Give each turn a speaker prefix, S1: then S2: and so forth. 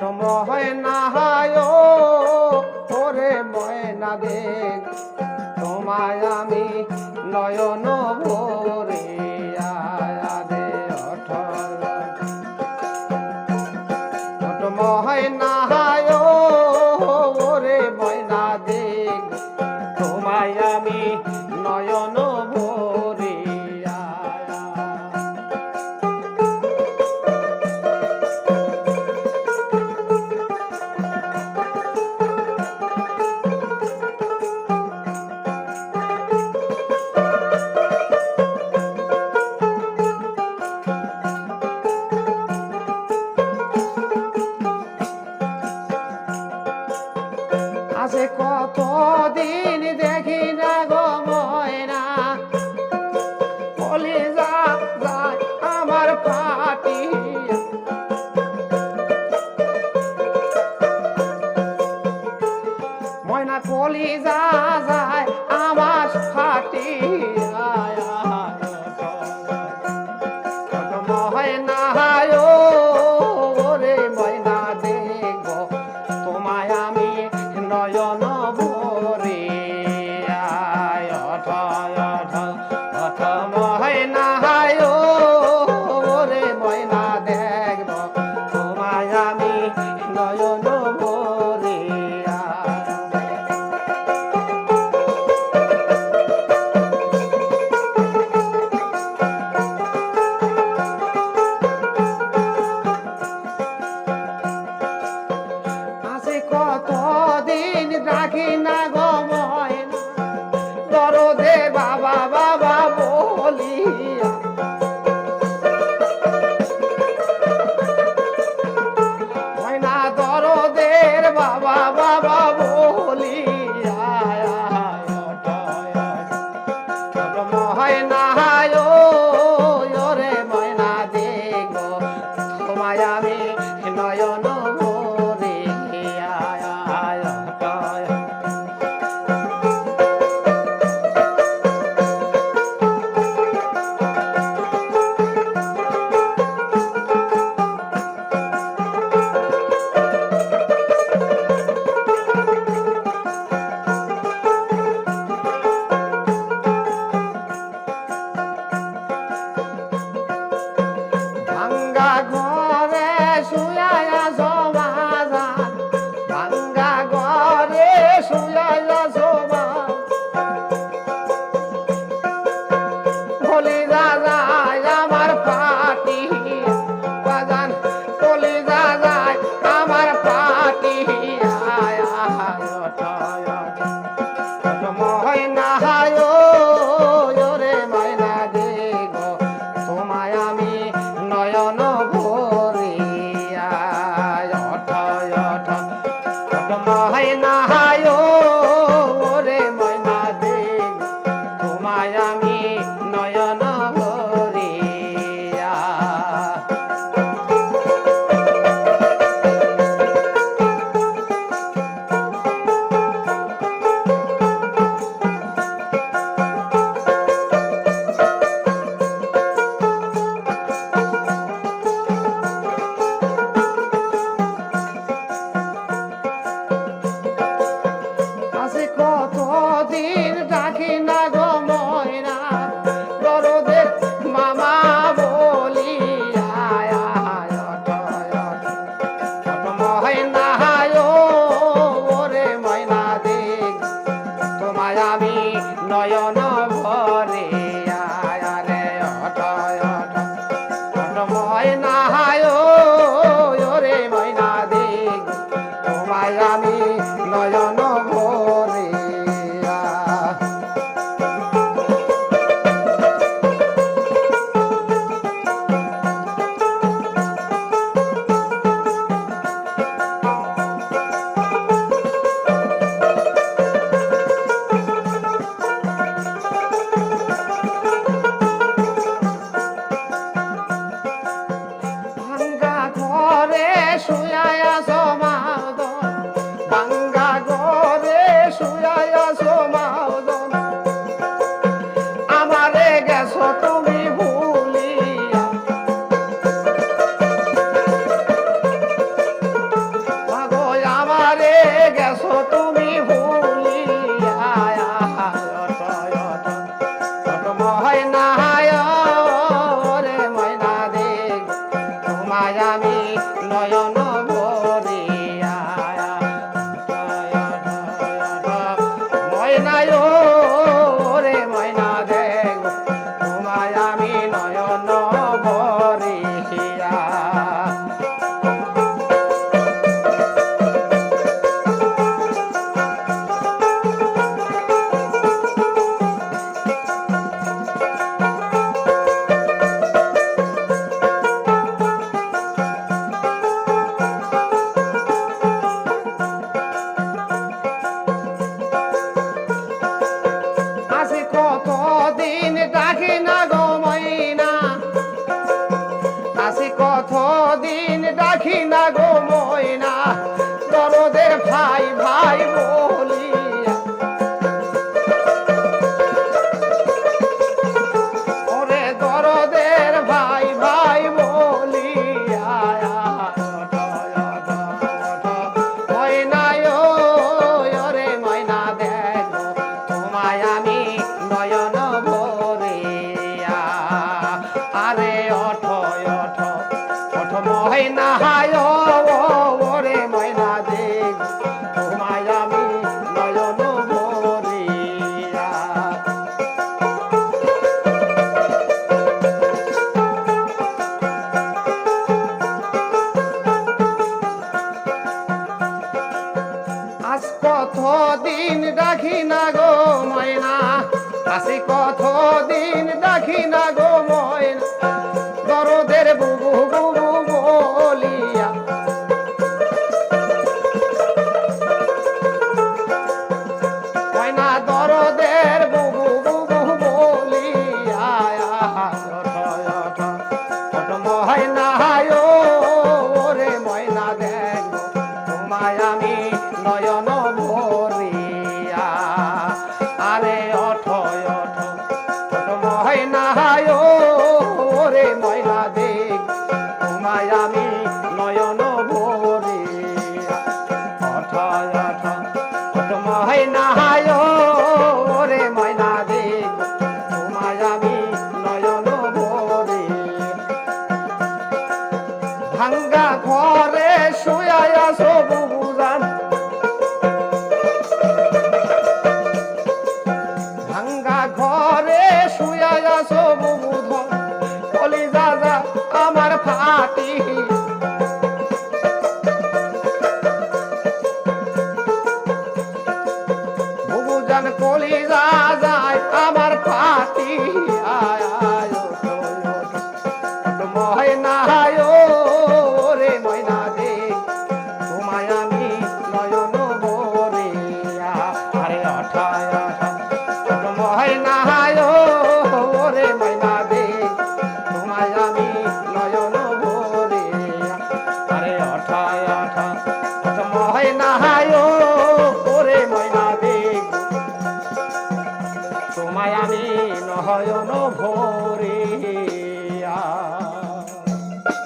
S1: ময়না ওরে ময়না দেখ তোমায় আমি নয়ন ভরে আরে ময়না ওরে ময়না দেখ তোমায় আমি নয়ন ভরে কত দিন ডাকি না গো ময়না দরদের ভাই ভাই বলিয়া ওরে দরদের ভাই ভাই বলিয়া ময়নায় ওরে ময়না দেখো তোমায় আমি নয়ন ভরিয়া আরে ওঠ ময়না হায় ওরে ময়না দেখ তোমায় আমি নয়ন ভরিয়া আজ কত দিন ডাকি না গো ময়না আসি কত দিন ডাকি না গো ময়না দরদের বুবু বুবু বলিয়া ময়না দরদের বুবু বুবু বলিয়া ময়না ওরে ময়না দেখো তোমায় আমি নয়ন ভরিয়া আরে ওঠ ময়না ওরে ময়না দেখ তোমায় আমি নয়ন ভরিয়া ওঠ ময়না ওরে ময়না দেখ তোমায় আমি নয়ন ভরিয়া ভাঙ্গা ঘরে শুয়া আছো বুবুজান ভাঙ্গা ঘরে শুয়া আছো বুবুধন কলিজা যা আমার ফাটি বুবুজান কলিজা যায় আমার ফাটি আয় আয় ময়না ওরে ময়না দেখ তোমায় আমি নয়ন ভরিয়া আরে ময়না ওরে ময়না দেখ তোমায় আমি নয়ন ভরিয়া আরে ময়না